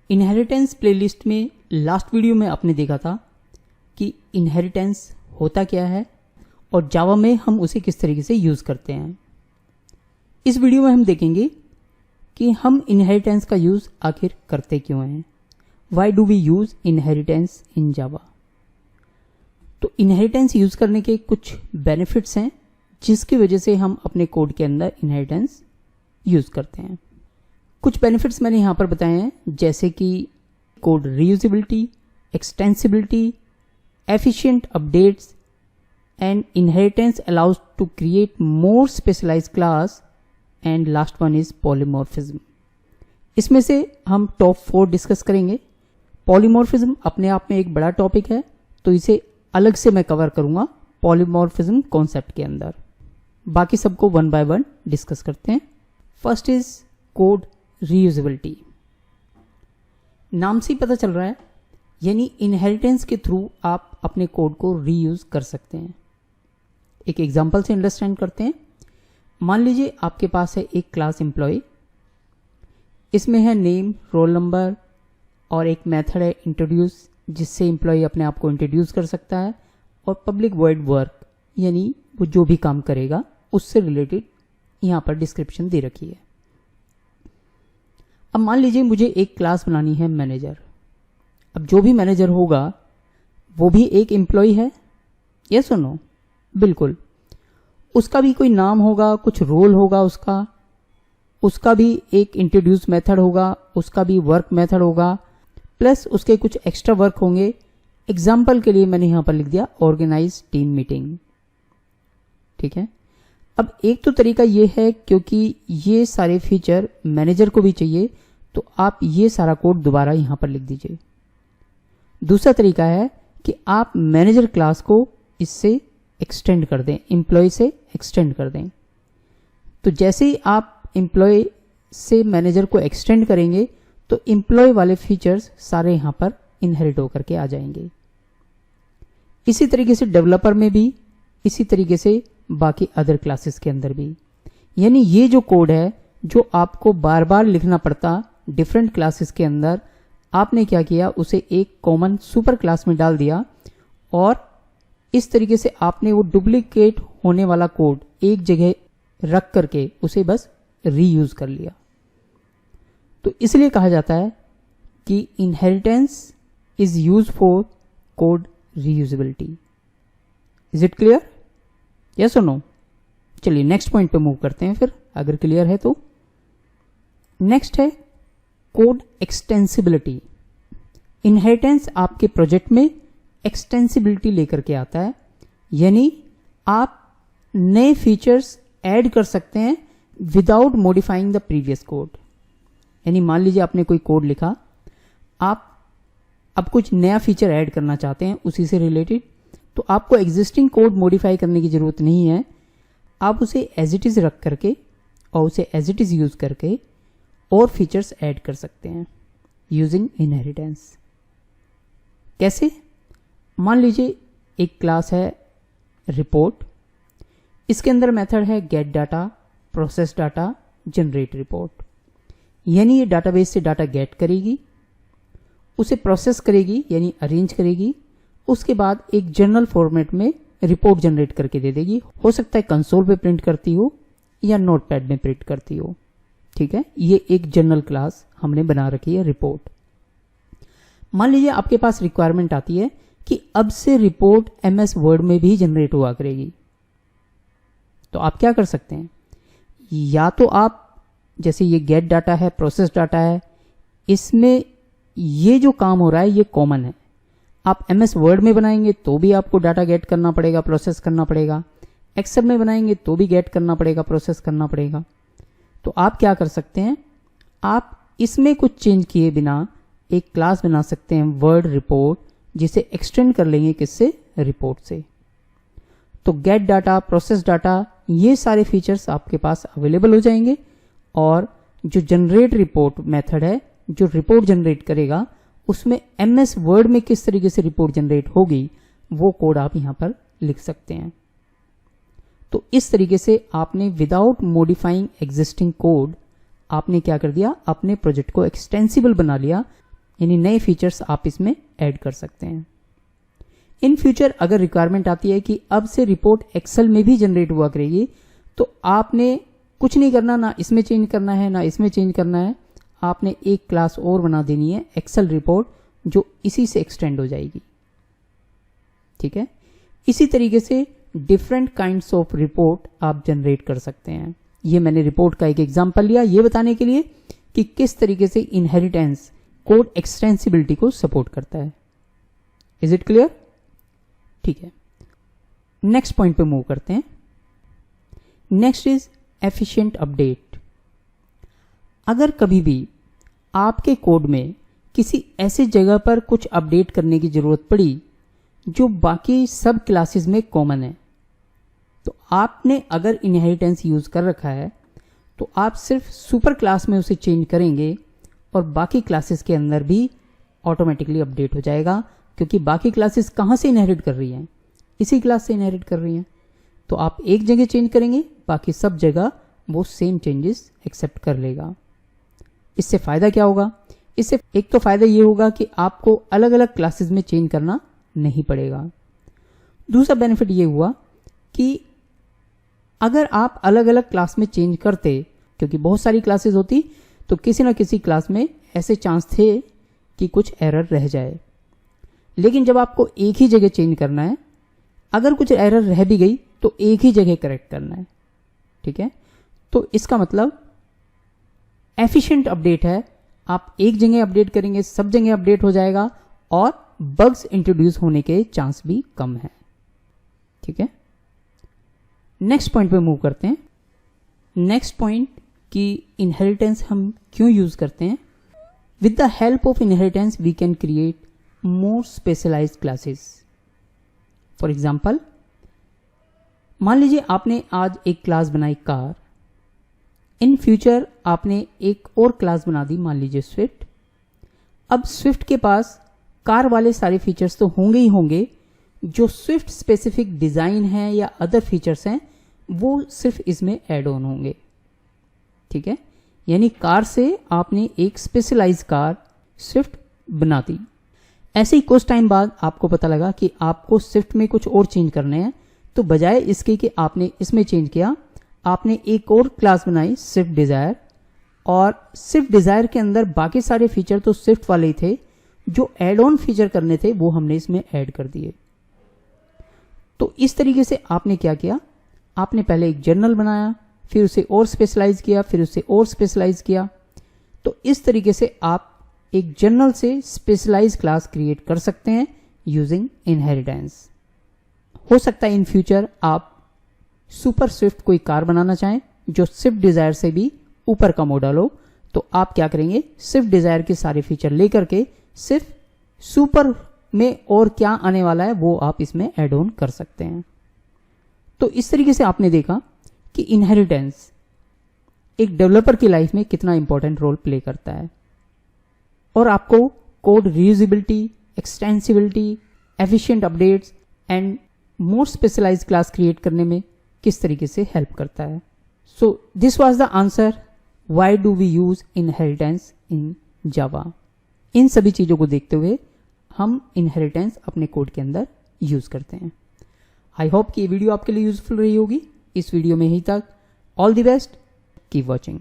Inheritance playlist में last video में आपने देखा था कि इनहेरिटेंस होता क्या है और जावा में हम उसे किस तरीके से यूज़ करते हैं। इस वीडियो में हम देखेंगे कि हम इनहेरिटेंस का यूज़ आखिर करते क्यों हैं। Why do we use inheritance in Java. तो इनहेरिटेंस यूज़ करने के कुछ बेनिफिट्स हैं जिसकी वजह से हम अपने कोड के अंदर इनहेरिटेंस यूज़ करते हैं। कुछ बेनिफिट्स मैंने यहाँ पर बताए हैं, जैसे कि code reusability, extensibility, efficient updates and inheritance allows to create more specialized class and last one is polymorphism. इसमें से हम टॉप 4 डिस्कस करेंगे। पॉलीमॉर्फिज्म अपने आप में एक बड़ा टॉपिक है, तो इसे अलग से मैं कवर करूंगा पॉलीमॉर्फिज्म कॉन्सेप्ट के अंदर। बाकी सबको वन बाय वन डिस्कस करते हैं। First is code reusability. नाम से ही पता चल रहा है, यानी इनहेरिटेंस के थ्रू आप अपने कोड को रीयूज कर सकते हैं। एक एग्जांपल से अंडरस्टैंड करते हैं। मान लीजिए आपके पास है एक क्लास एम्प्लॉय, इसमें है नेम, रोल नंबर और एक मेथड है इंट्रोड्यूस, जिससे एम्प्लॉय अपने आप को इंट्रोड्यूस कर सकता है, और पब्लिक वॉइड वर्क, यानी वो जो भी काम करेगा उससे रिलेटेड यहाँ पर डिस्क्रिप्शन दे रखी है। अब मान लीजिए मुझे एक क्लास बनानी है मैनेजर। अब जो भी मैनेजर होगा वो भी एक एम्प्लॉय है, यस और नो? बिल्कुल। उसका भी कोई नाम होगा, कुछ रोल होगा, उसका भी एक इंट्रोड्यूस मेथड होगा, उसका भी वर्क मेथड होगा, प्लस उसके कुछ एक्स्ट्रा वर्क होंगे। एग्जाम्पल के लिए मैंने यहां पर लिख दिया ऑर्गेनाइज टीम मीटिंग। ठीक है। अब एक तो तरीका ये है, क्योंकि ये सारे फीचर मैनेजर को भी चाहिए, तो आप ये सारा कोड दोबारा यहां पर लिख दीजिए। दूसरा तरीका है कि आप मैनेजर क्लास को इससे एक्सटेंड कर दें, एम्प्लॉय से एक्सटेंड कर दें। तो जैसे ही आप एम्प्लॉय से मैनेजर को एक्सटेंड करेंगे तो एम्प्लॉय वाले फीचर्स सारे यहां पर इनहेरिट होकर के आ जाएंगे। इसी तरीके से डेवलपर में भी, इसी तरीके से बाकी अदर क्लासेस के अंदर भी। यानी ये जो कोड है जो आपको बार बार लिखना पड़ता डिफरेंट क्लासेस के अंदर, आपने क्या किया, उसे एक कॉमन सुपर क्लास में डाल दिया, और इस तरीके से आपने वो डुप्लीकेट होने वाला कोड एक जगह रख करके उसे बस रीयूज कर लिया। तो इसलिए कहा जाता है कि inheritance is use for code reusability. Is it clear? Yes और नो? चलिए नेक्स्ट पॉइंट पे मूव करते हैं फिर, अगर क्लियर है तो। नेक्स्ट है कोड एक्सटेंसिबिलिटी। इनहेरिटेंस आपके प्रोजेक्ट में एक्सटेंसिबिलिटी लेकर के आता है, यानी आप नए फीचर्स ऐड कर सकते हैं without modifying the previous code. यानी मान लीजिए आपने कोई कोड लिखा, आप अब कुछ नया फीचर ऐड करना चाहते हैं उसी से रिलेटेड, तो आपको एग्जिस्टिंग कोड मॉडिफाई करने की जरूरत नहीं है। आप उसे एज इट इज रख करके और उसे एज इट इज यूज करके और फीचर्स ऐड कर सकते हैं यूजिंग इनहेरिटेंस। कैसे? मान लीजिए एक क्लास है रिपोर्ट, इसके अंदर मेथड है gate data, process data, generate report. यानी ये डाटाबेस से डाटा गेट करेगी, उसे प्रोसेस करेगी यानी अरेंज करेगी, उसके बाद एक जनरल फॉर्मेट में रिपोर्ट जनरेट करके दे देगी। हो सकता है कंसोल पे प्रिंट करती हो या नोटपैड में प्रिंट करती हो। ठीक है, ये एक जनरल क्लास हमने बना रखी है रिपोर्ट। मान लीजिए आपके पास रिक्वायरमेंट आती है कि अब से रिपोर्ट MS वर्ड में भी जनरेट हुआ करेगी, तो आप क्या कर सकते हैं? या तो आप, जैसे ये गेट डाटा है, प्रोसेस डाटा है, इसमें ये जो काम हो रहा है ये कॉमन है। आप MS वर्ड में बनाएंगे तो भी आपको डाटा गेट करना पड़ेगा, प्रोसेस करना पड़ेगा। एक्सेल में बनाएंगे तो भी गेट करना पड़ेगा, प्रोसेस करना पड़ेगा। तो आप क्या कर सकते हैं, आप इसमें कुछ चेंज किए बिना एक क्लास बना सकते हैं वर्ड रिपोर्ट, जिसे एक्सटेंड कर लेंगे किससे? रिपोर्ट से। तो गेट डाटा, प्रोसेस डाटा, ये सारे फीचर्स आपके पास अवेलेबल हो जाएंगे, और जो जनरेट रिपोर्ट मेथड है जो रिपोर्ट जनरेट करेगा, उसमें MS वर्ड में किस तरीके से रिपोर्ट जनरेट होगी वो कोड आप यहां पर लिख सकते हैं। तो इस तरीके से आपने विदाउट मॉडिफाइंग एग्जिस्टिंग कोड आपने क्या कर दिया, अपने प्रोजेक्ट को एक्सटेंसिबल बना लिया यानी नए फीचर्स आप इसमें ऐड कर सकते हैं। इन फ्यूचर अगर रिक्वायरमेंट आती है कि अब से रिपोर्ट एक्सेल में भी जनरेट हुआ करेगी, तो आपने कुछ नहीं करना, ना इसमें चेंज करना है ना इसमें चेंज करना है। आपने एक क्लास और बना देनी है एक्सेल रिपोर्ट, जो इसी से एक्सटेंड हो जाएगी। ठीक है, इसी तरीके से डिफरेंट काइंड्स ऑफ रिपोर्ट आप जनरेट कर सकते हैं। ये मैंने रिपोर्ट का एक एग्जांपल लिया ये बताने के लिए कि किस तरीके से इनहेरिटेंस कोड एक्सटेंसिबिलिटी को सपोर्ट करता है। Is it clear? ठीक है, नेक्स्ट पॉइंट पे मूव करते हैं। Next is efficient update. अगर कभी भी आपके कोड में किसी ऐसे जगह पर कुछ अपडेट करने की जरूरत पड़ी जो बाकी सब क्लासेस में कॉमन है, तो आपने अगर इनहेरिटेंस यूज कर रखा है तो आप सिर्फ सुपर क्लास में उसे चेंज करेंगे और बाकी क्लासेस के अंदर भी ऑटोमेटिकली अपडेट हो जाएगा, क्योंकि बाकी क्लासेस कहां से इनहेरिट कर रही हैं? इसी क्लास से इनहेरिट कर रही हैं। तो आप एक जगह चेंज करेंगे, बाकी सब जगह वो सेम चेंजेस एक्सेप्ट कर लेगा। इससे फायदा क्या होगा? इससे एक तो फायदा ये होगा कि आपको अलग अलग क्लासेस में चेंज करना नहीं पड़ेगा। दूसरा बेनिफिट ये हुआ कि अगर आप अलग अलग क्लास में चेंज करते, क्योंकि बहुत सारी क्लासेस होती, तो किसी ना किसी क्लास में ऐसे चांस थे कि कुछ एरर रह जाए। लेकिन जब आपको एक ही जगह चेंज करना है, अगर कुछ एरर रह भी गई तो एक ही जगह करेक्ट करना है। ठीक है, तो इसका मतलब एफिशिएंट अपडेट है। आप एक जगह अपडेट करेंगे, सब जगह अपडेट हो जाएगा और बग्स इंट्रोड्यूस होने के चांस भी कम है। ठीक है, नेक्स्ट पॉइंट पे मूव करते हैं। नेक्स्ट पॉइंट कि इनहेरिटेंस हम क्यों यूज करते हैं। With the help of inheritance we can create more specialized classes. For example, मान लीजिए आपने आज एक क्लास बनाई कार, इन फ्यूचर आपने एक और क्लास बना दी, मान लीजिए स्विफ्ट। अब स्विफ्ट के पास कार वाले सारे फीचर्स तो होंगे ही होंगे, जो स्विफ्ट स्पेसिफिक डिजाइन है या अदर फीचर्स हैं वो सिर्फ इसमें ऐड ऑन होंगे। ठीक है, यानी कार से आपने एक स्पेशलाइज्ड कार स्विफ्ट बना दी। ऐसे ही कुछ टाइम बाद आपको पता लगा कि आपको स्विफ्ट में कुछ और चेंज करने हैं, तो बजाय इसके कि आपने इसमें चेंज किया, आपने एक और क्लास बनाई स्विफ्ट डिजायर, और स्विफ्ट डिजायर के अंदर बाकी सारे फीचर तो स्विफ्ट वाले ही थे, जो एड ऑन फीचर करने थे वो हमने इसमें ऐड कर दिए। तो इस तरीके से आपने क्या किया, आपने पहले एक जर्नल बनाया, फिर उसे और स्पेशलाइज किया, फिर उसे और स्पेशलाइज किया। तो इस तरीके से आप एक जर्नल से स्पेशलाइज क्लास क्रिएट कर सकते हैं यूजिंग इनहेरिटेंस। हो सकता है इन फ्यूचर आप सुपर स्विफ्ट कोई कार बनाना चाहें जो स्विफ्ट डिजायर से भी ऊपर का मॉडल हो, तो आप क्या करेंगे, स्विफ्ट डिजायर के सारे फीचर लेकर के सिर्फ सुपर में और क्या आने वाला है वो आप इसमें ऐड ऑन कर सकते हैं। तो इस तरीके से आपने देखा कि इनहेरिटेंस एक डेवलपर की लाइफ में कितना इंपॉर्टेंट रोल प्ले करता है और आपको code reusability, extensibility, efficient updates and more specialized class create करने में किस तरीके से हेल्प करता है। So this was the answer, why do we use inheritance in Java. इन सभी चीजों को देखते हुए हम इनहेरिटेंस अपने कोड के अंदर यूज करते हैं। आई होप कि ये वीडियो आपके लिए यूजफुल रही होगी। इस वीडियो में ही तक, all the best, keep watching.